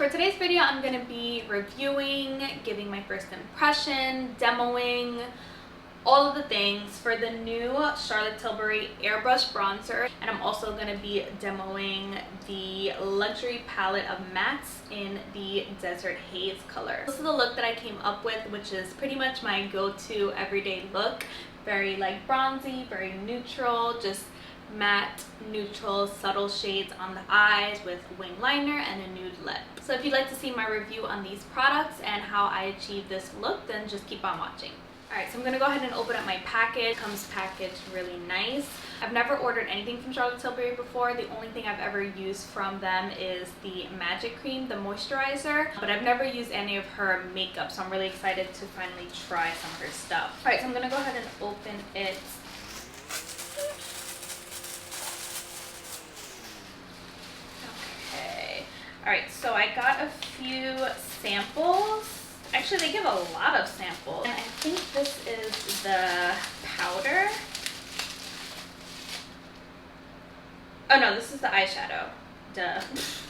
for today's video, I'm going to be reviewing, giving my first impression, demoing, all of the things for the new Charlotte Tilbury Airbrush bronzer. And I'm also going to be demoing the luxury palette of mattes in the Desert Haze color. This is the look that I came up with, which is pretty much my go-to everyday look. Very like bronzy, very neutral, just matte, neutral, subtle shades on the eyes with wing liner and a nude lip. So if you'd like to see my review on these products and how I achieve this look, then just keep on watching. Alright, so I'm going to go ahead and open up my package. It comes packaged really nice. I've never ordered anything from Charlotte Tilbury before. The only thing I've ever used from them is the Magic Cream, the moisturizer, but I've never used any of her makeup, so I'm really excited to finally try some of her stuff. Alright, so I'm going to go ahead and open it. Alright, so I got a few samples. Actually, they give a lot of samples. And I think this is the powder. Oh no, this is the eyeshadow. Duh.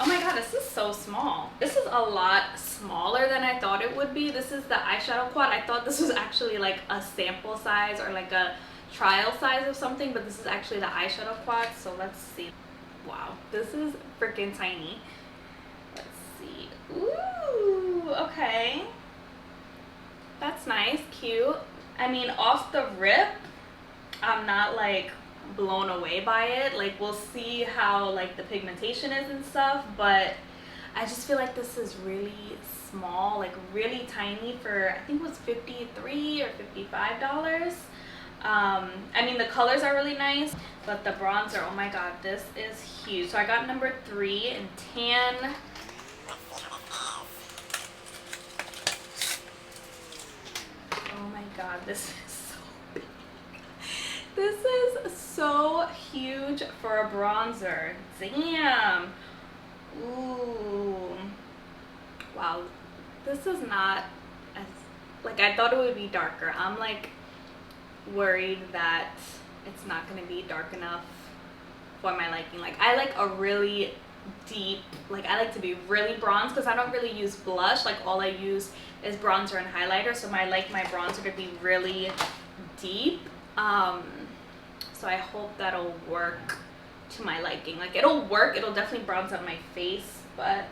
Oh my god, this is so small. This is a lot smaller than I thought it would be. This is the eyeshadow quad. I thought this was actually like a sample size or like a trial size of something, but this is actually the eyeshadow quad. So let's see. Wow, this is freaking tiny. Ooh, okay. That's nice, cute. I mean, off the rip, I'm not like blown away by it. Like, we'll see how like the pigmentation is and stuff, but I just feel like this is really small, like really tiny for, I think it was $53 or $55. I mean, the colors are really nice, but the bronzer, oh my god, this is huge. So I got number 3 in tan. Oh my god, this is so big. This is so huge for a bronzer. Damn. Ooh. Wow. This is not as, like, I thought it would be darker. I'm like worried that it's not going to be dark enough for my liking. Like, I like a really deep, like I like to be really bronze because I don't really use blush. Like, all I use is bronzer and highlighter, so I like my bronzer to be really deep. So I hope that'll work to my liking. Like, it'll work, it'll definitely bronze up my face, but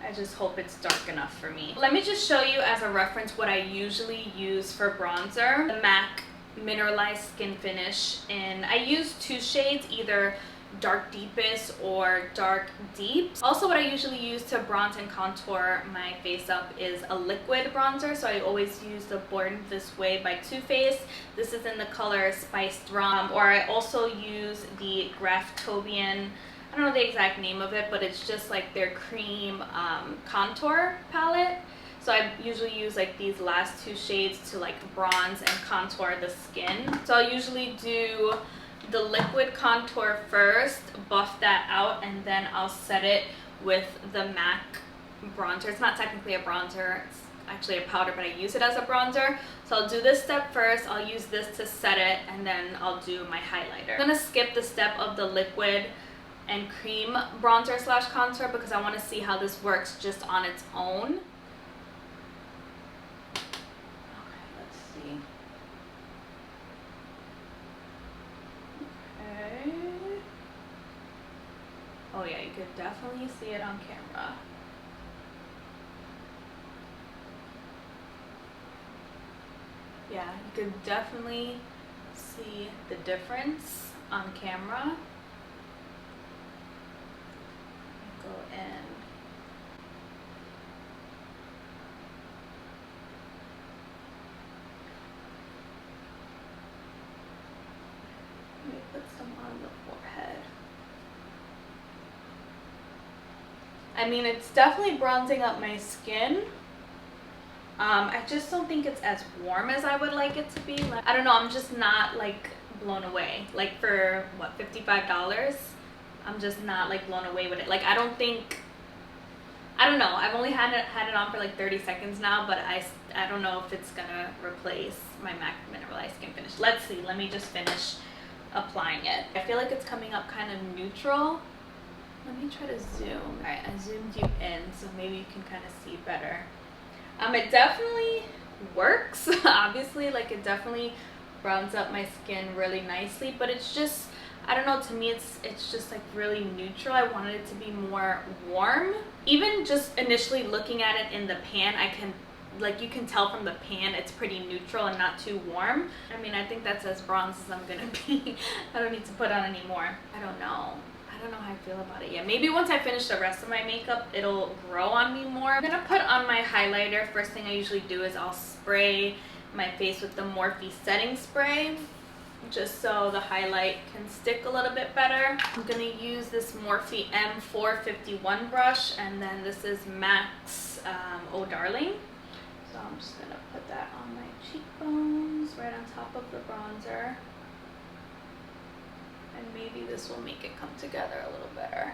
I just hope it's dark enough for me. Let me just show you as a reference what I usually use for bronzer. The MAC Mineralized Skin Finish, and I use 2 shades, either dark deepest or dark deep. Also, what I usually use to bronze and contour my face up is a liquid bronzer, so I always use the Born This Way by Too Faced. This is in the color Spiced Rum. Or I also use the Graftobian, I don't know the exact name of it, but it's just like their cream contour palette. So I usually use like these last 2 shades to like bronze and contour the skin. So I'll usually do the liquid contour first, buff that out, and then I'll set it with the MAC bronzer. It's not technically a bronzer, it's actually a powder, but I use it as a bronzer. So I'll do this step first, I'll use this to set it, and then I'll do my highlighter. I'm gonna skip the step of the liquid and cream bronzer slash contour because I want to see how this works just on its own. Oh yeah, you could definitely see it on camera. Yeah, you could definitely see the difference on camera. Go in. Let me put some on the forehead. I mean, it's definitely bronzing up my skin. I just don't think it's as warm as I would like it to be. Like, I don't know, I'm just not like blown away. Like, for what, $55? I'm just not like blown away with it. Like, I don't know, I've only had it on for like 30 seconds now, but I don't know if it's gonna replace my MAC Mineralized Skin Finish. Let's see, let me just finish applying it. I feel like it's coming up kind of neutral. Let me try to zoom. All right, I zoomed you in, so maybe you can kind of see better. It definitely works. Obviously, like it definitely browns up my skin really nicely, but it's just, I don't know, to me it's just like really neutral. I wanted it to be more warm. Even just initially looking at it in the pan, I can, like, you can tell from the pan it's pretty neutral and not too warm. I mean, I think that's as bronze as I'm gonna be. I don't need to put on any more. I don't know how I feel about it yet. Maybe once I finish the rest of my makeup, it'll grow on me more. I'm gonna put on my highlighter. First thing I usually do is I'll spray my face with the Morphe setting spray, just so the highlight can stick a little bit better. I'm gonna use this Morphe M451 brush, and then this is MAC's Oh Darling. So I'm just gonna put that on my cheekbones, right on top of the bronzer. And maybe this will make it come together a little better.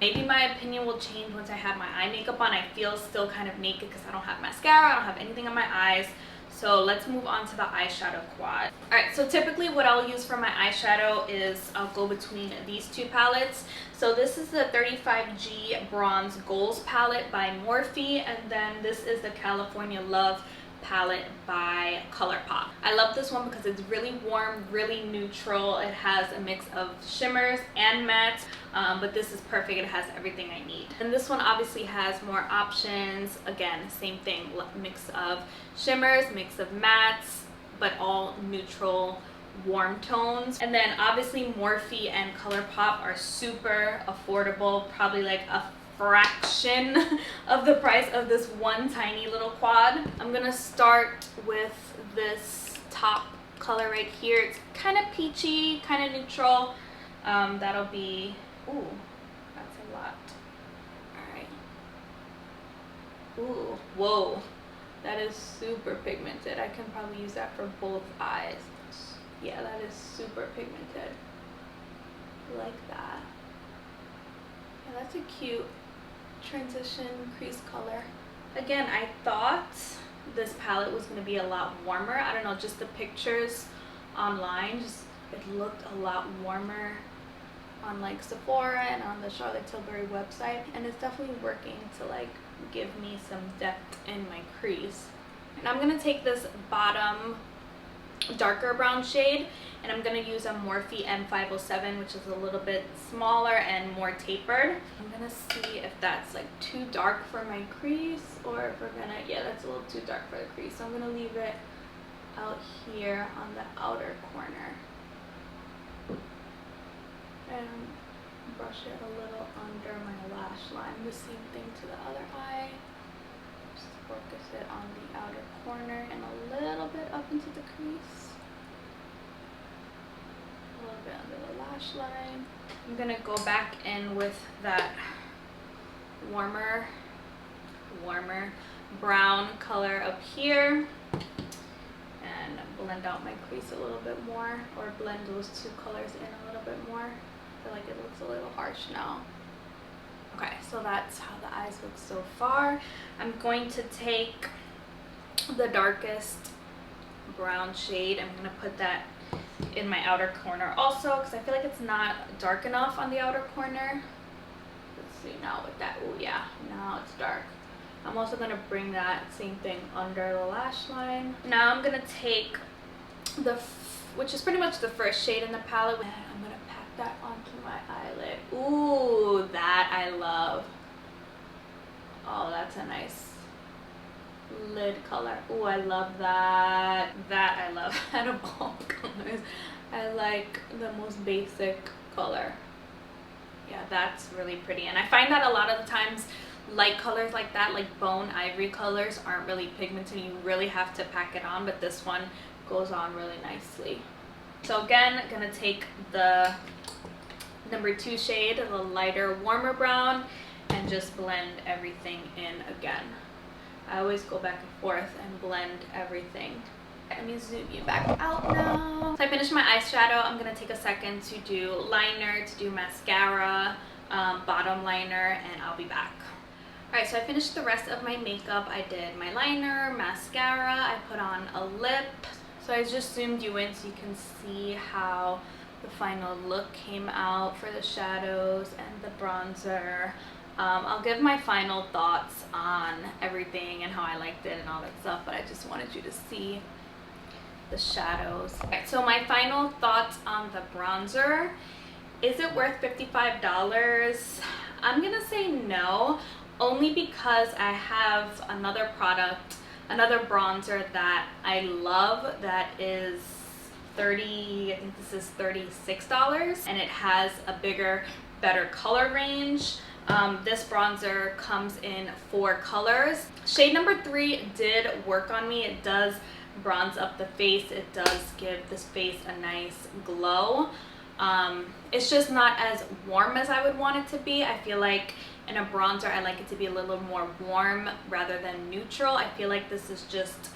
Maybe my opinion will change once I have my eye makeup on. I feel still kind of naked because I don't have mascara, I don't have anything on my eyes. So let's move on to the eyeshadow quad. Alright, so typically what I'll use for my eyeshadow is I'll go between these two palettes. So this is the 35G Bronze Goals palette by Morphe, and then this is the California Love palette by ColourPop. I love this one because it's really warm, really neutral. It has a mix of shimmers and mattes, but this is perfect. It has everything I need. And this one obviously has more options. Again, same thing, mix of shimmers, mix of mattes, but all neutral, warm tones. And then obviously Morphe and ColourPop are super affordable, probably like a fraction of the price of this one tiny little quad. I'm gonna start with this top color right here. It's kind of peachy, kind of neutral. That'll be, ooh, that's a lot. All right. Ooh, whoa, that is super pigmented. I can probably use that for both eyes. Yeah, that is super pigmented. Like that. Yeah, that's a cute transition crease color. Again, I thought this palette was going to be a lot warmer. I don't know, just the pictures online, just it looked a lot warmer on like Sephora and on the Charlotte Tilbury website, and it's definitely working to like give me some depth in my crease. And I'm going to take this bottom darker brown shade, and I'm going to use a Morphe M507, which is a little bit smaller and more tapered. I'm going to see if that's like too dark for my crease, or if we're going to, yeah, that's a little too dark for the crease. So I'm going to leave it out here on the outer corner. And brush it a little under my lash line. The same thing to the other eye. Just focus it on the outer corner and a little bit up into the crease. A little bit under the lash line. I'm gonna go back in with that warmer brown color up here and blend out my crease a little bit more, or blend those two colors in a little bit more. I feel like it looks a little harsh now. Okay, so that's how the eyes look so far. I'm going to take the darkest brown shade. I'm going to put that in my outer corner also, because I feel like it's not dark enough on the outer corner. Let's see now with that. Oh yeah, now it's dark. I'm also going to bring that same thing under the lash line. Now I'm going to take which is pretty much the first shade in the palette, and I'm going to pack that onto my eyelid. Ooh, that I love. Oh, that's a nice lid color. Ooh, I love that. That I love. Out of all colors, I like the most basic color. Yeah, that's really pretty. And I find that a lot of the times light colors like that, like bone ivory colors, aren't really pigmented. You really have to pack it on, but this one goes on really nicely. So again, I'm gonna take the number 2 shade, a little lighter, warmer brown, and just blend everything in again. I always go back and forth and blend everything. Let me zoom you back out now. So I finished my eyeshadow. I'm gonna take a second to do liner, to do mascara, bottom liner, and I'll be back. Alright, so I finished the rest of my makeup. I did my liner, mascara, I put on a lip. So I just zoomed you in so you can see how the the final look came out for the shadows and the bronzer. I'll give my final thoughts on everything and how I liked it and all that stuff, but I just wanted you to see the shadows. Okay, so my final thoughts on the bronzer. Is it worth $55? I'm gonna say no, only because I have another product, another bronzer that I love that is I think this is $36, and it has a bigger, better color range. This bronzer comes in 4 colors. Shade number 3 did work on me. It does bronze up the face. It does give this face a nice glow. It's just not as warm as I would want it to be. I feel like in a bronzer, I like it to be a little more warm rather than neutral. I feel like this is just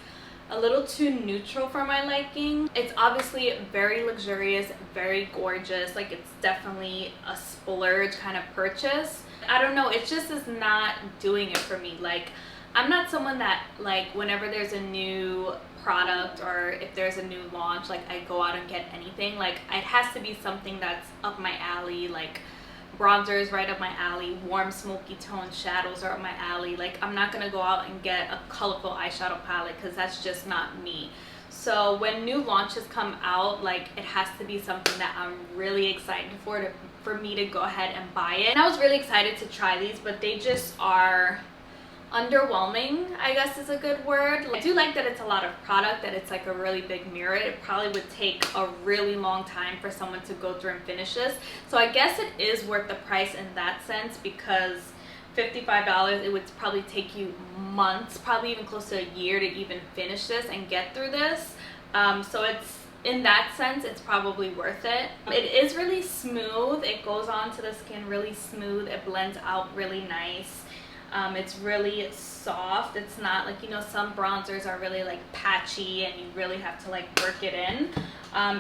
a little too neutral for my liking. It's obviously very luxurious, very gorgeous. Like, it's definitely a splurge kind of purchase. I don't know, it just is not doing it for me. Like, I'm not someone that, like, whenever there's a new product or if there's a new launch, like, I go out and get anything. Like, it has to be something that's up my alley. Like, bronzer is right up my alley, warm smoky tone shadows are up my alley. Like, I'm not gonna go out and get a colorful eyeshadow palette because that's just not me. So when new launches come out, like, it has to be something that I'm really excited for me to go ahead and buy it. And I was really excited to try these, but they just are underwhelming, I guess is a good word. I do like that it's a lot of product, that it's like a really big mirror. It probably would take a really long time for someone to go through and finish this. So I guess it is worth the price in that sense, because $55, it would probably take you months, probably even close to a year to even finish this and get through this. So it's, in that sense, it's probably worth it. It is really smooth. It goes onto the skin really smooth. It blends out really nice. It's really soft. It's not like, you know, some bronzers are really like patchy and you really have to like work it in.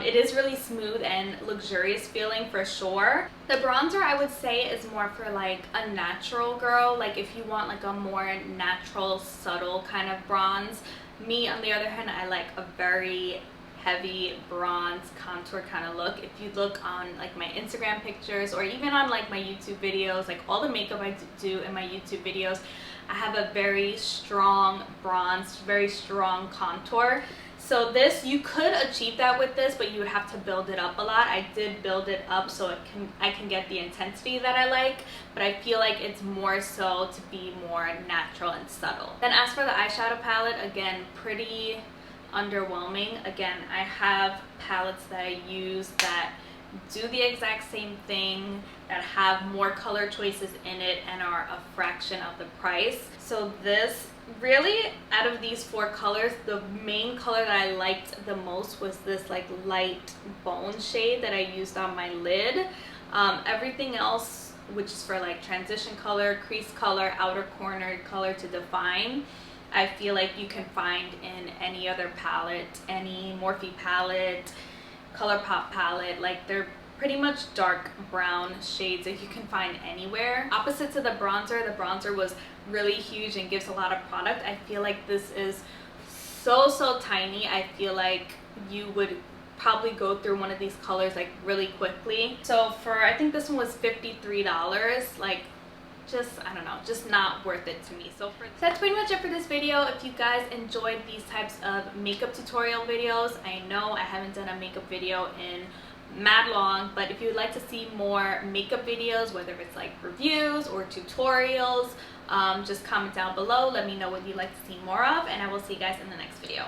It is really smooth and luxurious feeling for sure. The bronzer, I would say, is more for like a natural girl. Like, if you want like a more natural, subtle kind of bronze. Me, on the other hand, I like a very heavy bronze contour kind of look. If you look on like my Instagram pictures or even on like my YouTube videos, like all the makeup I do in my YouTube videos, I have a very strong bronze, very strong contour. So this, you could achieve that with this, but you would have to build it up a lot. I did build it up so I can get the intensity that I like, but I feel like it's more so to be more natural and subtle. Then as for the eyeshadow palette, again, pretty underwhelming. Again, I have palettes that I use that do the exact same thing, that have more color choices in it and are a fraction of the price. So this, really, out of these 4 colors, the main color that I liked the most was this like light bone shade that I used on my lid. Everything else, which is for like transition color, crease color, outer corner color to define, I feel like you can find in any other palette, any Morphe palette, ColourPop palette. Like, they're pretty much dark brown shades that you can find anywhere. Opposite to the bronzer was really huge and gives a lot of product. I feel like this is so tiny. I feel like you would probably go through one of these colors like really quickly. So for, I think this one was $53, like, just, I don't know, just not worth it to me. So that's pretty much it for this video. If you guys enjoyed these types of makeup tutorial videos, I know I haven't done a makeup video in mad long, but if you would like to see more makeup videos, whether it's like reviews or tutorials, just comment down below. Let me know what you'd like to see more of, and I will see you guys in the next video.